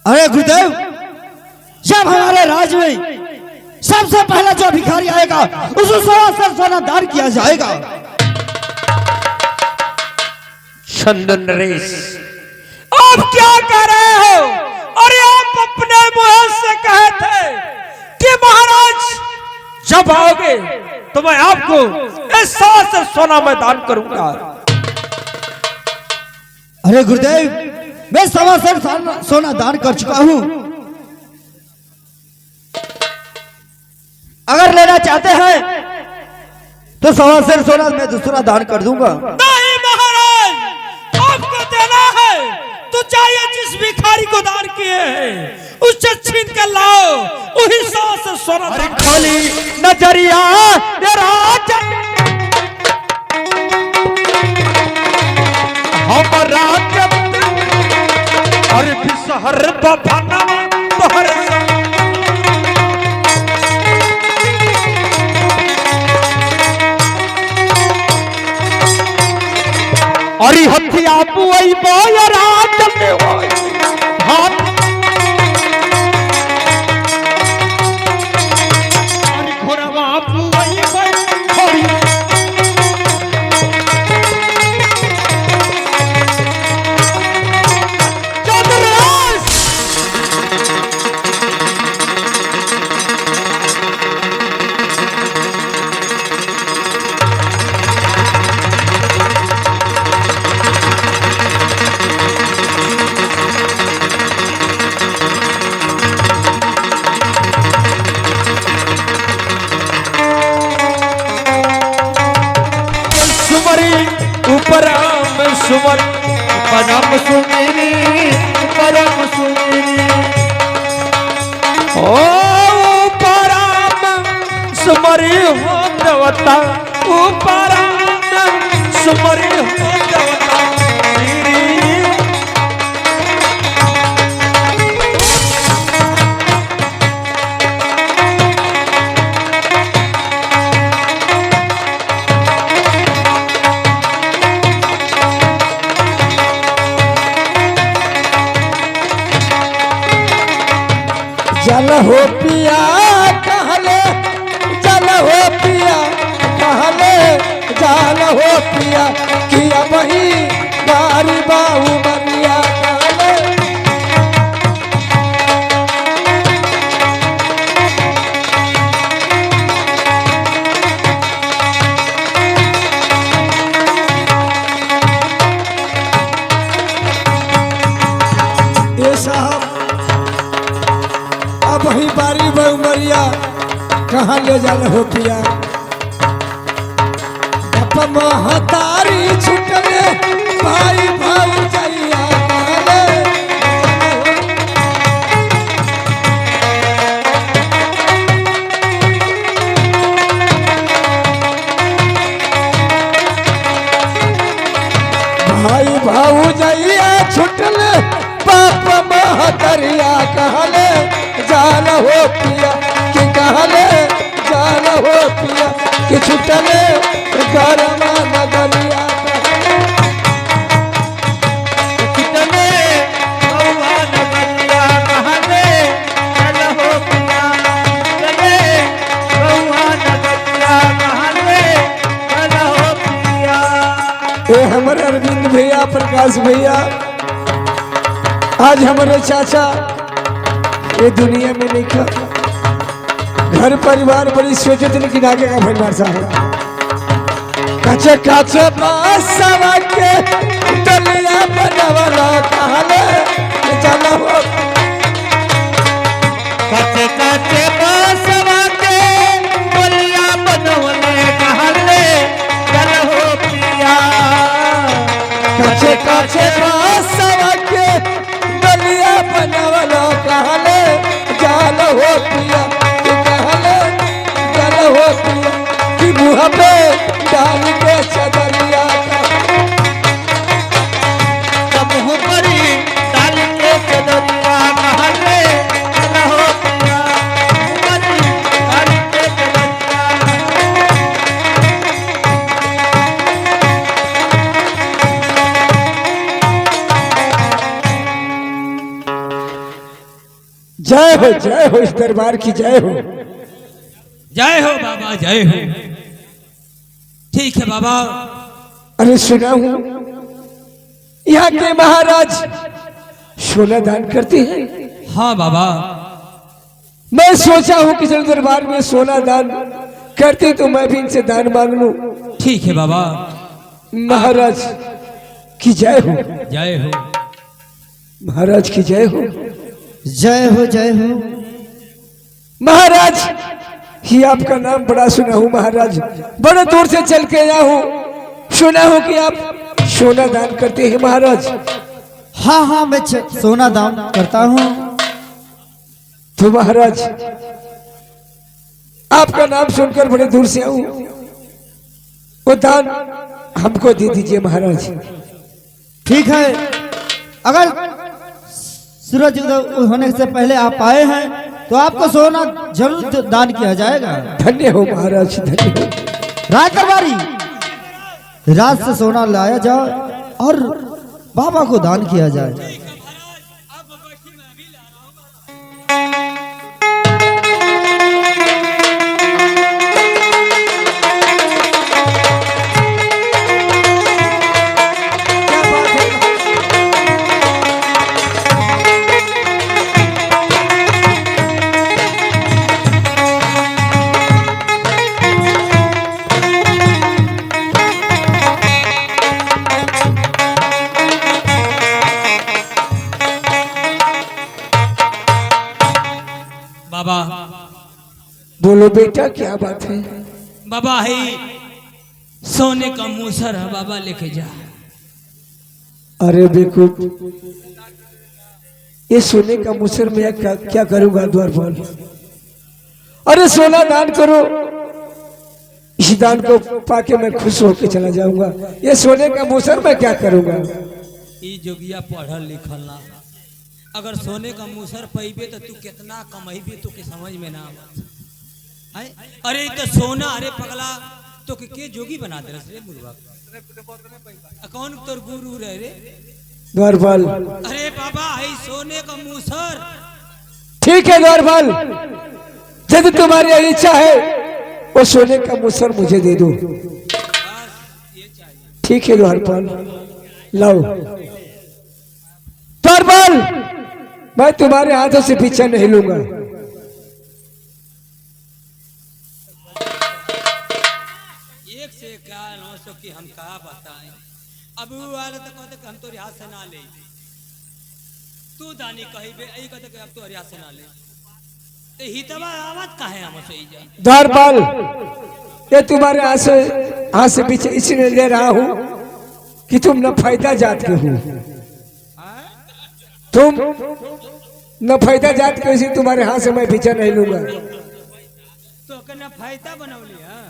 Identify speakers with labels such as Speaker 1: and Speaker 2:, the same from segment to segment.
Speaker 1: अरे गुरुदेव, जब हमारे राज में सबसे पहला जो भिखारी आएगा उसे 100 सोना दान किया जाएगा।
Speaker 2: चंदन नरेश, आप क्या कह रहे हो? अरे आप अपने मुंह से कहे थे कि महाराज जब आओगे तो मैं आपको 100 सोना में दान करूंगा।
Speaker 1: अरे गुरुदेव, मैं 100 सोना दान कर चुका हूं। अगर लेना चाहते हैं तो 100 सोना मैं दूसरा दान कर दूंगा।
Speaker 2: नहीं महाराज, आपको देना है तो चाहिए जिस भिखारी को दान किए हैं उससे छीन कर लाओ, वही 100 सोना।
Speaker 1: अरे खाली नजरिया तेरा
Speaker 2: हमारा अरे बिसहर बफाना तोहर अरे हथिया पुई बोयरा चले होय हाथ अरे घोरवा पुई बोय खोरी परम सुमन परम सुमेरी परम सुमेरी ओ परम सुमरी हो देवता, ओ परम सुमरी हो देवता।
Speaker 1: जल हो पिया कहले, जल हो पिया कहले, जल हो पिया किया वही बारी बाहू बनिया कहले। ये साहब वही बारी बहुमरिया कहाँ ले जाना हो पिया। महतारी छुटले भाई भाई जाइया भाई भाऊ जाइया छुटले पाप महतरिया कहले जान हो पिया कि कहले जान हो पिया कि छुटले गरमा नगरिया
Speaker 2: कितने गौवा नगरिया कहले चल हो पिया, कितने गौवा नगरिया कहले चल हो पिया।
Speaker 1: ये हमारे अरविंद भैया, प्रकाश भैया, आज हमारे चाचा ये दुनिया में नहीं खा। घर परिवार बड़ी सोचे दिन की नागे का परिवार साहब काचे काचे बासवा के डलिया बनवला कहले चलो हो।
Speaker 2: काचे काचे बासवा के डलिया बनवले कहले चल हो पिया।
Speaker 1: काचे काचे बासवा के डलिया बनवला कहले जाल हो पिया कि कहले जल हो पिया कि मुँह पे डाल के चदरिया
Speaker 2: मुँह परी डाल के चदरिया कहले चल हो पिया, मुँह परी डाल के चदरिया।
Speaker 1: जय हो इस दरबार की जय हो।
Speaker 2: जय हो बाबा, जय हो। ठीक है बाबा।
Speaker 1: अरे सुना हूं यहाँ के महाराज सोना दान करते हैं।
Speaker 2: हाँ बाबा।
Speaker 1: मैं सोचा हूं कि जब दरबार में सोना दान करते तो मैं भी इनसे दान मांग लूं।
Speaker 2: ठीक है बाबा।
Speaker 1: महाराज की जय हो।
Speaker 2: जय हो
Speaker 1: महाराज की जय हो।
Speaker 3: जय हो जय हो।
Speaker 1: महाराज ही आपका नाम बड़ा सुना हूं महाराज, बड़े दूर से चल के आया हूं। सुना हूं कि आप सोना दान करते हैं महाराज।
Speaker 3: हाँ हाँ, मैं सोना दान करता हूँ।
Speaker 1: तो महाराज आपका नाम सुनकर बड़े दूर से आऊं, वो दान हमको दे दीजिए महाराज।
Speaker 3: ठीक है, अगर सूरज उदय होने से पहले आप आए हैं तो आपको सोना जरूर दान किया जाएगा।
Speaker 1: धन्य हो महाराज, धन्य हो।
Speaker 3: राज दरबारी, राज से सोना लाया जाए और बाबा को दान किया जाए।
Speaker 2: बाबा।
Speaker 1: बोलो बेटा क्या बात है।
Speaker 2: बाबा है सोने का मूसर है बाबा, लेके जा।
Speaker 1: अरे बेकूफ, ये सोने का मुसर में क्या करूंगा द्वारपाल। अरे सोना दान करो, इस दान को पाके मैं खुश होकर चला जाऊंगा। ये सोने का मुसर मैं क्या करूंगा।
Speaker 2: ई जोगिया पढ़ल लिखल ना, अगर सोने का मूसर पैबे तो तू कितना कमाईबे तो के समझ में ना आवत है। अरे तो सोना, अरे पगला तो के जोगी बना दे रे मुर्गा। कौन तोर गुरु रहे रे
Speaker 1: द्वारपाल।
Speaker 2: अरे बाबा है सोने का मूसर।
Speaker 1: ठीक है द्वारपाल, यदि तुम्हारी इच्छा है वो सोने का मुसर मुझे दे दो। ठीक है द्वारपाल, लाओ। द्वारपाल, मैं तुम्हारे हाथों से पीछा नहीं लूंगा।
Speaker 2: एक से क्या 900 की हम कहा बताएं। अब वो वाला तो कहते कि हम तो रियाज से ना ले, तू दानी कहिबे ऐ कहते कि अब तो रियाज से ना ले, ते हितवा आवाज काहे हमसे ई जा।
Speaker 1: द्वारपाल, ये तुम्हारे हाथ से पीछे इसलिए ले रहा हूं कि तुम न फायदा जात के हो। तुम न फायदा जात के, इसी तुम्हारे हाथ से मैं पीछा नहीं लूंगा।
Speaker 2: तो कना फायदा बनौली हां।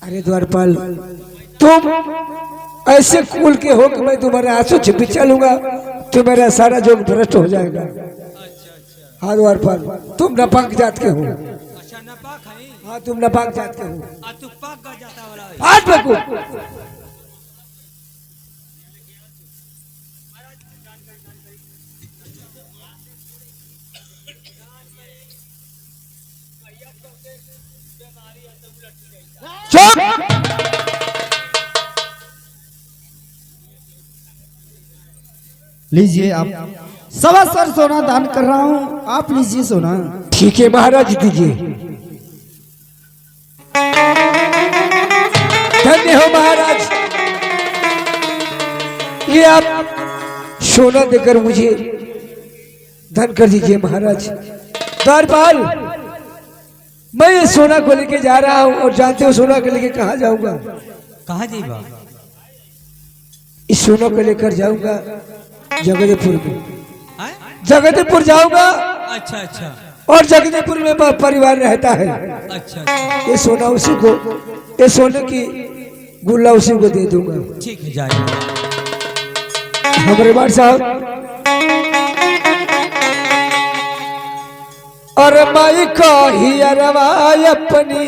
Speaker 1: अरे द्वारपाल, तुम ऐसे कुल के हो कि मैं तुम्हारे हाथों से पीछा लूंगा तो मेरा सारा जोग भ्रष्ट हो जाएगा। हाँ द्वारपाल, तुम नपाक जात के हो।
Speaker 2: अच्छा नपाक है।
Speaker 1: हाँ तुम नपाक जात के हो।
Speaker 2: आ तू पाक का जाता वाला है।
Speaker 1: हाथ बेकूफ। चुप।
Speaker 3: लीजिए, आप 1.25 सोना दान कर रहा हूँ, आप लीजिए सोना।
Speaker 1: ठीक है महाराज, दीजिए। धन्य हो महाराज, ये आप सोना देकर मुझे धन कर दीजिए महाराज। द्वारपाल, मैं ये सोना को लेके जा रहा हूं और जानते हो सोना को लेके कहाँ जाऊंगा।
Speaker 2: कहाँ जाइबा।
Speaker 1: इस सोना को लेकर जाऊंगा जगदीपुर में।
Speaker 2: हैं?
Speaker 1: जगदीपुर जाऊंगा।
Speaker 2: अच्छा अच्छा
Speaker 1: और जगदीपुर में परिवार रहता है।
Speaker 2: अच्छा अच्छा।
Speaker 1: ये सोना उसी को, ये सोने की गुल्ला उसी को दे दूंगा।
Speaker 2: ठीक है जाइए।
Speaker 1: हमारे बार साहब, और माई को ही अरवाई अपनी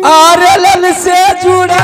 Speaker 1: आरल से जुड़ा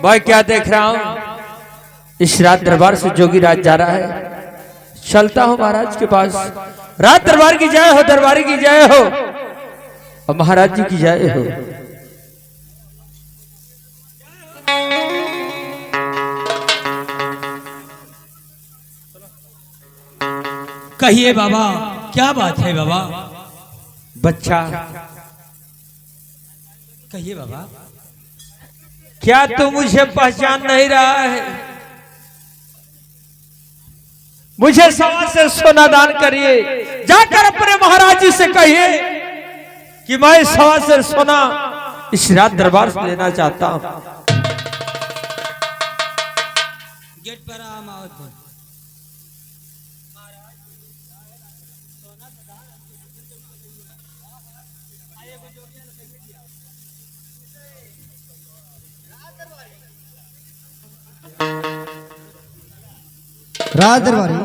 Speaker 2: मैं क्या देख रहा हूं, इस रात दरबार से जोगी राज जा रहा है। चलता हूं महाराज के पास। रात दरबार की जय हो, दरबारी की जय हो और महाराज जी की जय हो।
Speaker 4: कहिए बाबा, क्या बात है बाबा?
Speaker 2: बच्चा,
Speaker 4: कहिए बाबा।
Speaker 2: क्या तू मुझे पहचान नहीं रहा है? मुझे 1.25 सेर सोना दान करिए। जाकर अपने महाराज जी से कहिए कि मैं 1.25 सेर सोना इस रात दरबार से लेना चाहता हूं।
Speaker 4: गेट पर आम आवत है।
Speaker 3: राज दरबारी,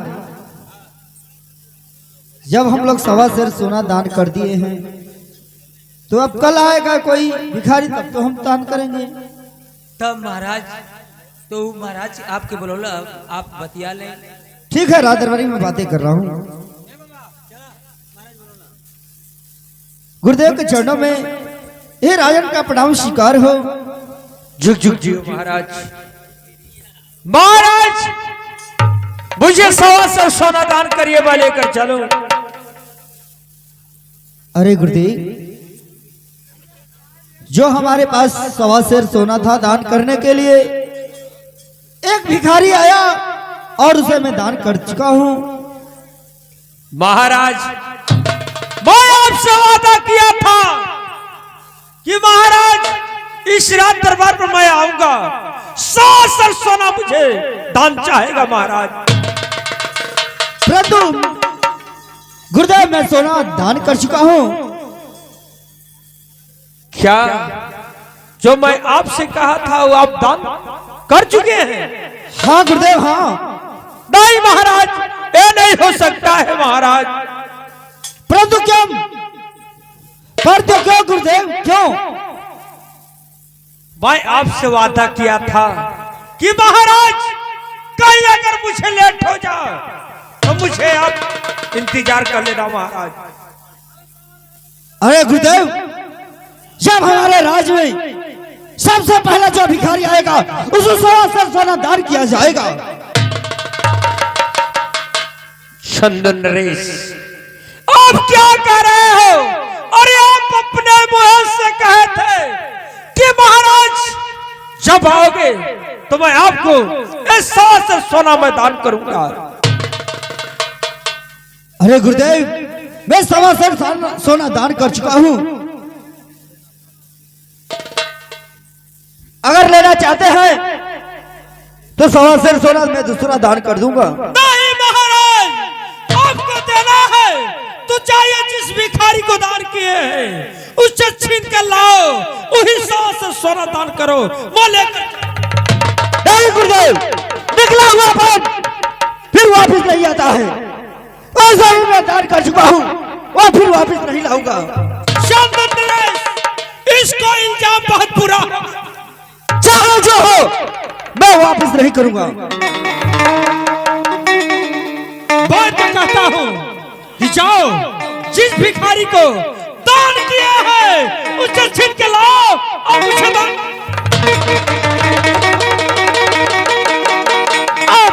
Speaker 3: जब हम लोग 1.25 सेर सोना दान कर दिए हैं तो अब कल आएगा कोई भिखारी, तब तो हम दान करेंगे।
Speaker 4: तब महाराज, तो महाराज आपके बोलोला, आप बतिया लें।
Speaker 3: ठीक है राज दरबारी, मैं बातें कर रहा हूँ। गुरुदेव के चरणों में हे राजन का प्रणाम स्वीकार हो।
Speaker 2: झुक झुक जी महाराज। महाराज मुझे 1.25 सेर सोना दान करिए, मैं लेकर चलो।
Speaker 3: अरे गुरुदेव, जो हमारे पास 1.25 सेर सोना था दान करने के लिए, एक भिखारी आया और उसे मैं दान कर चुका हूं।
Speaker 2: महाराज मैं आपसे वादा किया था कि महाराज इस रात दरबार पर मैं आऊंगा। 100 सेर सोना मुझे दान चाहेगा महाराज।
Speaker 3: परंतु गुरुदेव, मैं सोना दान कर चुका हूं।
Speaker 2: क्या जो मैं आपसे कहा था वो आप दान कर चुके हैं?
Speaker 3: हाँ गुरुदेव, हाँ।
Speaker 2: नहीं महाराज, ये नहीं हो सकता है महाराज।
Speaker 3: परंतु क्यों? परंतु क्यों गुरुदेव, क्यों?
Speaker 2: मैं आपसे वादा किया था कि महाराज कहीं अगर मुझे लेट हो जाए तो मुझे आप इंतजार कर लेना महाराज।
Speaker 3: अरे गुरुदेव, जब हमारे राज में सबसे पहला जो भिखारी आएगा उसे 1.25 सेर सोना दान किया जाएगा।
Speaker 2: चंदन नरेश, आप क्या कर रहे हो? अरे आप अपने मुंह से कहे थे कि महाराज जब आओगे तो मैं आपको 100 सेर सोना मैं दान करूंगा।
Speaker 3: अरे गुरुदेव, मैं 1.25 सेर सोना दान कर चुका हूं। अगर लेना चाहते हैं तो 1.25 सेर सोना मैं दूसरा दान कर दूंगा।
Speaker 2: नहीं महाराज, आपको देना है तो चाहिए जिस भिखारी को दान किए हैं उससे छीन कर लाओ, वही 100 सेर सोना दान करो। वो लेकर
Speaker 3: नहीं गुरुदेव, निकला हुआ बात फिर वापस नहीं आता है। ऐसा ही मैं दान कर चुका हूँ, वो फिर वापस नहीं लाऊंगा।
Speaker 2: चंदन नरेश, इसको इल्जाम बहुत बुरा।
Speaker 3: चाहे जो हो, मैं वापस नहीं करूंगा।
Speaker 2: मैं तो कहता हूँ कि जाओ जिस भिखारी को दान किया है उसे छीन के लाओ और मुझे दान।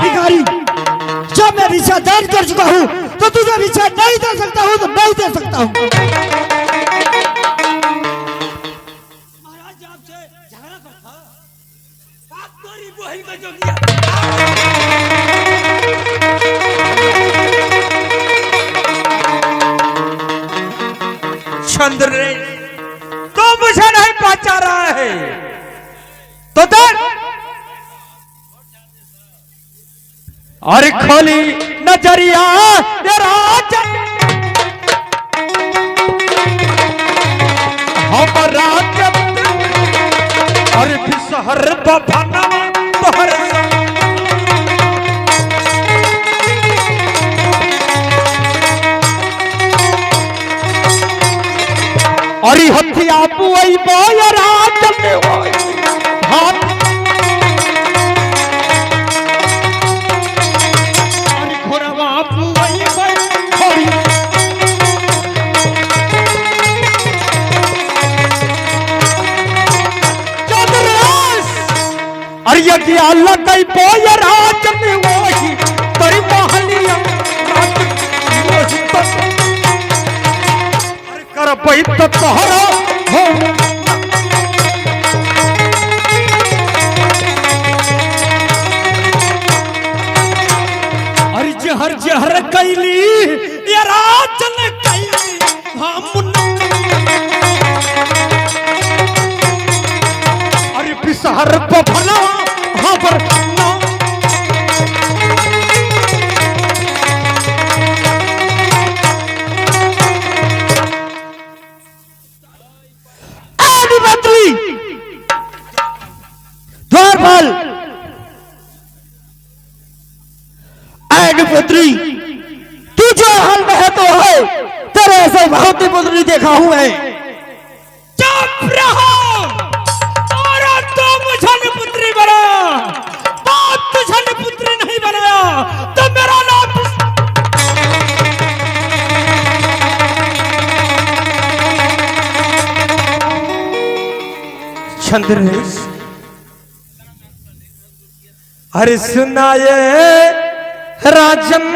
Speaker 3: भिखारी, जब मैं भिक्षा दान कर चुका हूँ तो तुझे भिक्षा नहीं दे सकता हूँ तो नहीं दे सकता हूँ।
Speaker 4: महाराज आपसे झगड़ा करता, आप गरीब वही में जो किया।
Speaker 2: चंद्र रे, तो मुझे नहीं पहचान रहा है तो देख। अरे खोली नजरिया तेरा हमारा अरे शहर बफाना तोहर अरे हथिया पुई बोय रात में हाथ यदि लग बोय राज में वही तोरी महलिया राज वही तो कर पई तो तोहरा हो अरे जहर जहर कैली ये राजन कैली हम अरे पिसहर बफला हबर ना
Speaker 3: आदि मंत्री द्वारपाल पुत्री तू जो हाल में है तो है तेरे ऐसे बहुत ही पुत्री देखा हूं मैं।
Speaker 2: चुप रहो और तो मुझे पुत्री बना बात तुझे पुत्री नहीं बनाया तो मेरा नाम चंद्रेश अरे सुनाए राजन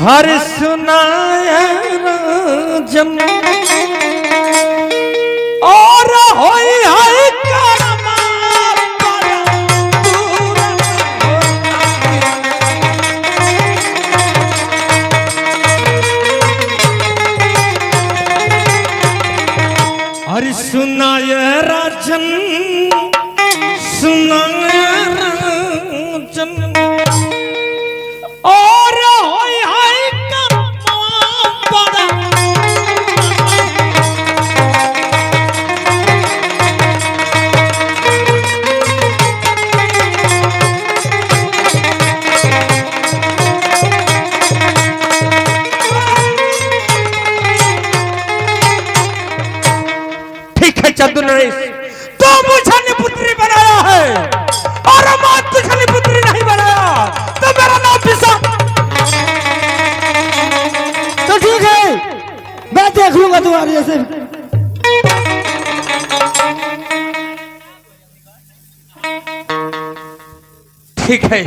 Speaker 2: हर सुनाया राजन और होई है करमा हर सुनाया राजन सुनाया राजन और होई है करमा बड़ा ठीक है चंदू नरेश तो मुझे पुत्री बनाया है और मैं तुझे पुत्री नहीं बनाया तो मेरा नाम पिसा
Speaker 3: तो ठीक है मैं देख लूंगा तुम्हारे जैसे।
Speaker 2: ठीक है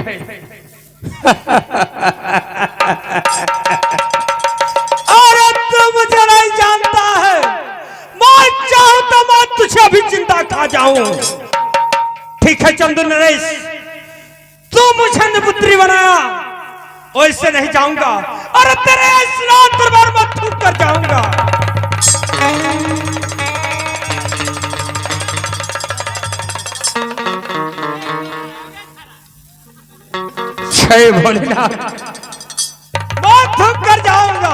Speaker 2: अरे तू मुझे नहीं जानता है मैं चाहूं तो मैं तुझे अभी चिंता खा जाऊं। ठीक है चंदू नरेश तू मुझे पुत्री बनाया वैसे नहीं जाऊंगा और तेरे स्नान दरबार में थूक कर जाऊंगा। जय भोलेनाथ मैं थूक कर जाऊंगा।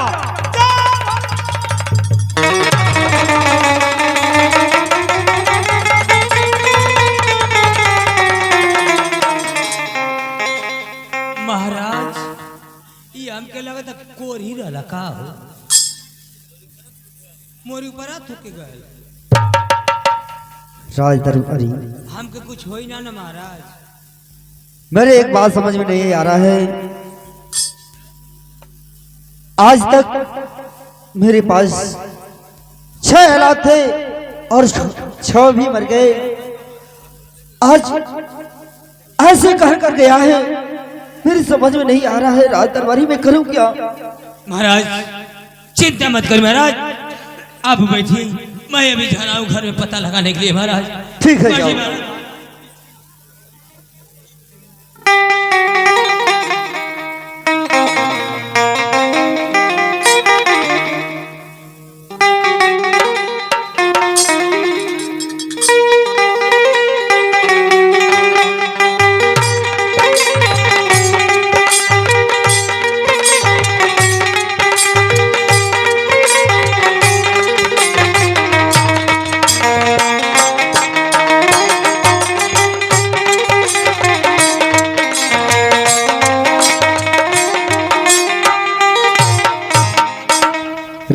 Speaker 4: महाराज ये हमके लगता कोर ही रहला का हो मोरी ऊपर हाथ थोके गए
Speaker 3: राज दरबारी
Speaker 4: हमके कुछ हो ही ना महाराज।
Speaker 3: मेरे एक बात समझ में नहीं आ रहा है आज तक मेरे पास 6 हालात थे और 6 भी मर गए। आज ऐसे कर गया है मेरी समझ में नहीं आ रहा है राज दरबारी में करूं क्या।
Speaker 4: महाराज चिंता मत कर महाराज आप बैठिए मैं अभी जा रहा हूँ घर में पता लगाने के लिए महाराज।
Speaker 3: ठीक है
Speaker 4: बैठिए
Speaker 3: जाओ।
Speaker 4: महाराज।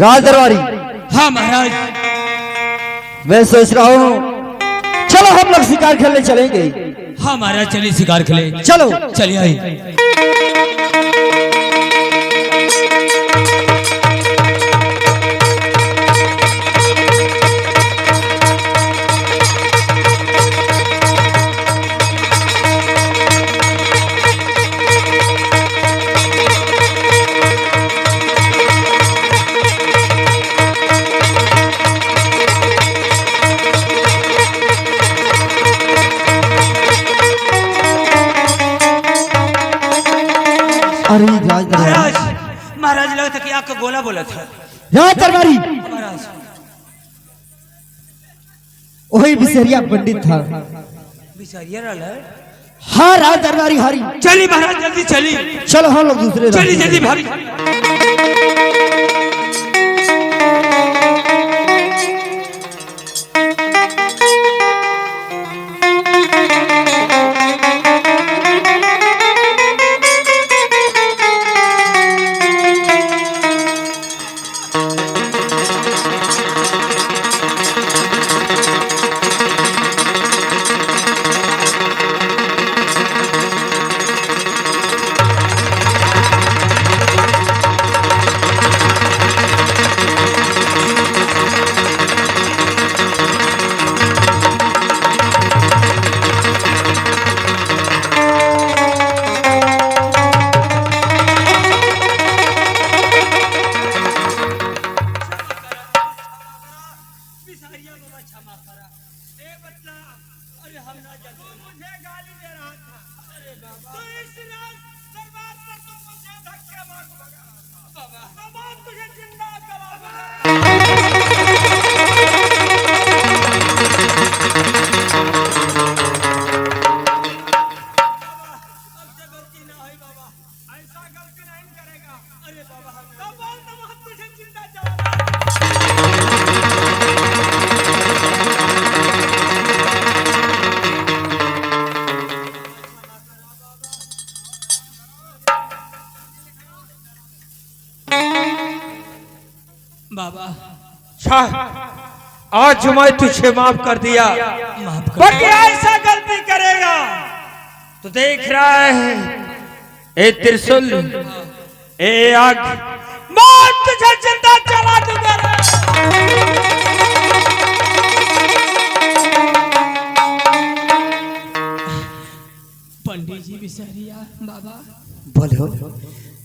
Speaker 3: राज दरबारी
Speaker 4: हाँ महाराज
Speaker 3: मैं सोच रहा हूँ चलो हम लोग शिकार खेलने चलेंगे।
Speaker 4: हाँ महाराज चलिए शिकार खेले
Speaker 3: चलो
Speaker 4: चलिए आई।
Speaker 3: अरे राज दरबारी
Speaker 4: महाराज महाराज लगा था कि आपका गोला बोला था।
Speaker 3: राज दरबारी
Speaker 4: महाराज
Speaker 3: वही बिसरिया पंडित था।
Speaker 4: बिसारिया रहा है।
Speaker 3: हाँ राज दरबारी हरी
Speaker 4: चली महाराज जल्दी चली।
Speaker 3: चलो हम लोग दूसरे
Speaker 4: चली
Speaker 3: रास्ते
Speaker 4: जल्दी
Speaker 3: से।
Speaker 4: भाभी। बाबा
Speaker 2: आज मैं तुझे माफ कर दिया,
Speaker 4: माफ कर।
Speaker 2: पर ऐसा गलती करेगा तो देख रहा है ए त्रिशूल ए आग, मैं तुझे जिंदा जला दूंगा।
Speaker 4: पंडित जी बिसरिया बाबा
Speaker 3: बोलो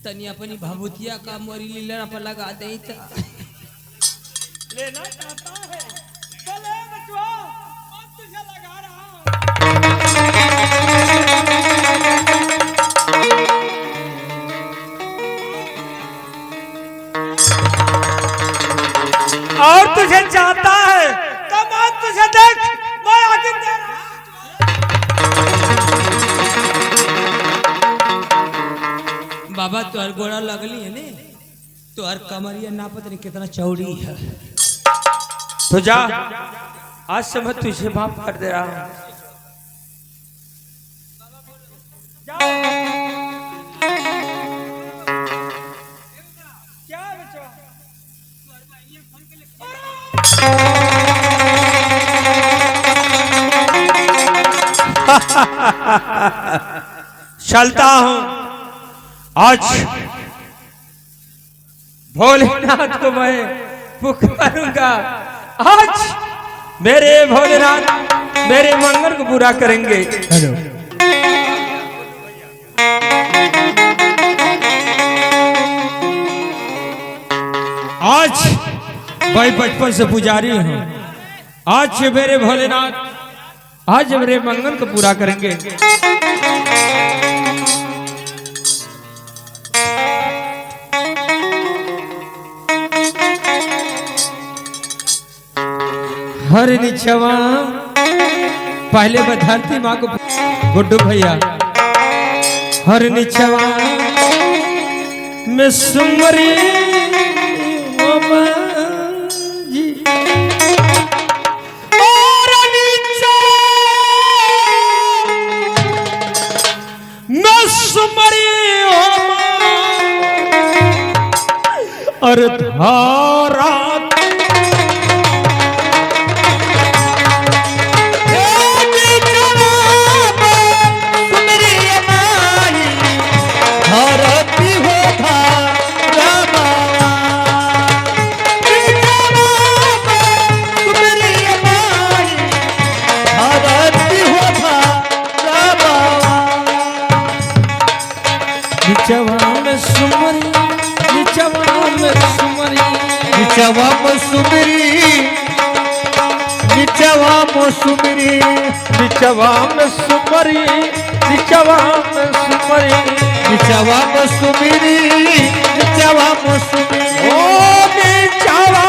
Speaker 4: तनी अपनी भाभूतिया का मोरी लीला पर लगा दे था।
Speaker 2: लेना चाहता है चले बचवा, मैं तुझे लगा रहा हूं। और तुझे चाहता है तो मैं तुझे देख, मैं आगे दे रहा हूं।
Speaker 4: बाबा तुहर गोड़ा लगली है ने, तुहर कमरिया नापत नहीं कितना चौड़ी है।
Speaker 2: तो जा, आज से मैं तुझे माफ कर दे रहा हूं। क्या बचवा? चलता हूं। आज भोलेनाथ को मैं पुकारूंगा। आज मेरे भोलेनाथ मेरे मंगल को पूरा करेंगे।
Speaker 3: हेलो
Speaker 2: आज मैं बचपन से पुजारी हूँ। आज मेरे भोलेनाथ आज मेरे मंगल को पूरा करेंगे। हर निचवा पहले मैं धरती माँ को गुड्डू भैया हर निचवा मैं सुमरी मामा जी और नीचा मैं सुमरी और धारा निचवा में सुमरी निचवा में सुमरी
Speaker 3: निचवा मसुमरी
Speaker 2: निचवा में सुमरी निचवा में सुमरी निचवा में सुमरी
Speaker 3: बिचवा मसुमिरी बिचवा मसुमिरी
Speaker 2: ओ बिचवा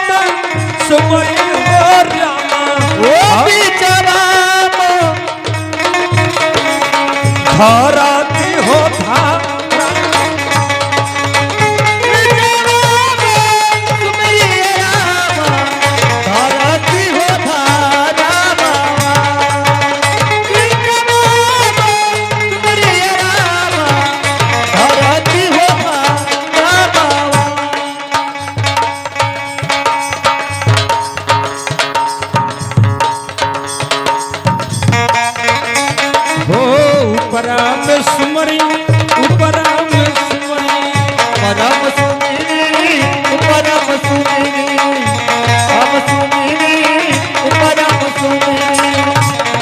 Speaker 2: मसुमिरी हो रामा
Speaker 3: ओ बिचवा
Speaker 2: धरती हो धारा सुमरी उपराम सुमरी
Speaker 3: परम सुमिरी परम सुमिरी परम सुमिरी परम सुमिरी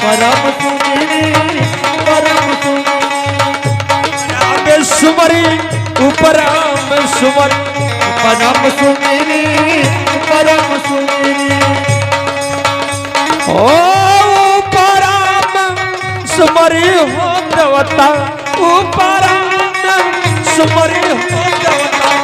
Speaker 3: परम सुमिरी परम
Speaker 2: सुमरी उपराम सुमरी
Speaker 3: परम सुमिरी परम सुमिरी
Speaker 2: ओ उपराम सुमरी हो देवता उपराम सुमरी हो देवता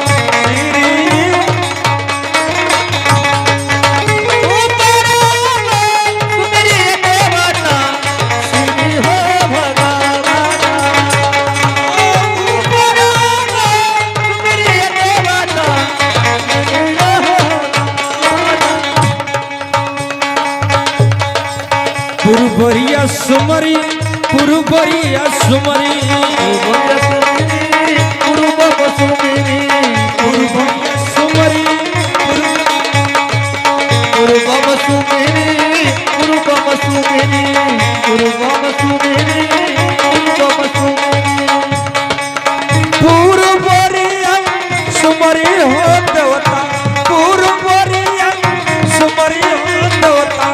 Speaker 2: पुरबरिया सुमरी पुरबरिया सुमरी
Speaker 3: पूर्व सुमिरी
Speaker 2: पुरबरिया सुमरी
Speaker 3: पूर्व सुमिरी पूर्व सुमिरी पूर्व सुमिरी पूर्व सुमिरी
Speaker 2: पुरबरिया सुमरी हो देवता पुरबरिया सुमरी हो देवता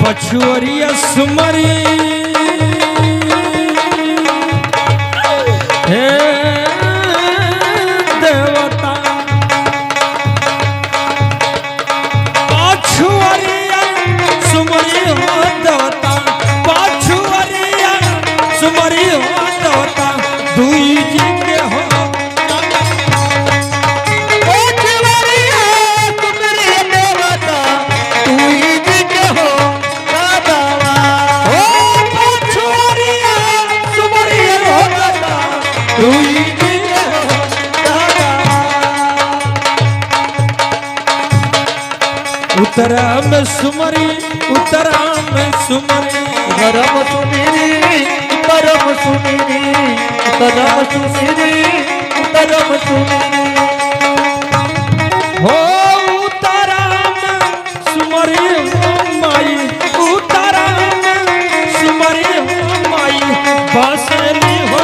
Speaker 2: पछुअरिया सुमरी हे देवता पछुअरिया सुमरी हो देवता पछुअरिया सुमरी हो देवता दुई जी के हो उत्तरा में सुमरी उत्तरा में सुमरी
Speaker 3: परम सुमिरी परम सुमिरी परम सुमिरी परम सुमिरी
Speaker 2: हो उत्तरा में सुमरी हो माई उत्तरा में सुमरी हो माई बसली हो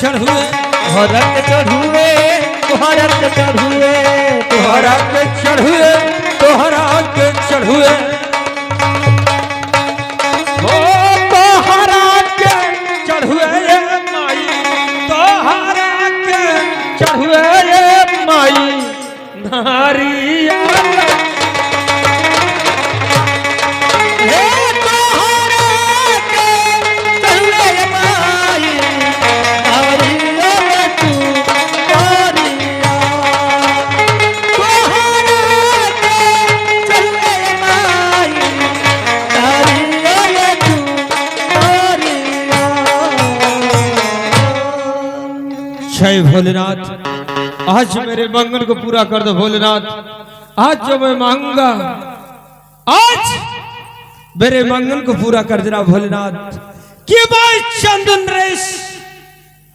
Speaker 2: चढ़ुए
Speaker 3: हरक चढ़ुए हरक चढ़ुए
Speaker 2: तोहरा के चढ़ुए तोहरा के चढ़ुए हो तोहरा के चढ़ुए माई तोहरा के चढ़ुए माई नारिया जय भोलेनाथ आज मेरे मंगल को पूरा कर दो भोलेनाथ आज जो मैं मांगूंगा आज मेरे मंगल को पूरा कर देना भोलेनाथ कि मैं चंदन रेस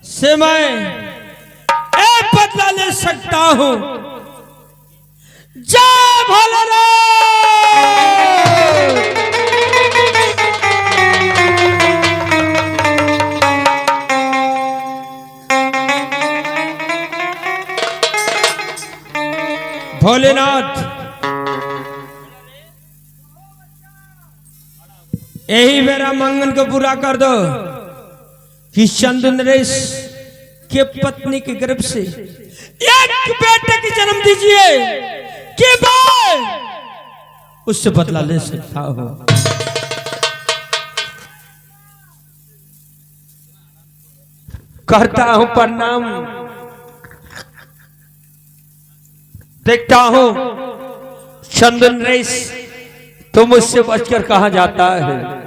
Speaker 2: से मैं एक बदला ले सकता हूं जय भोलेनाथ। भोलेनाथ यही मेरा मंगन को पूरा कर दो कि चंदू नरेश के पत्नी के गर्भ से एक बेटे की जन्म दीजिए कि मैं उससे बदला ले सकता हूं। करता हूं प्रणाम। देखता हूं चंदू नरेश तो मुझसे बचकर कहां जाता है।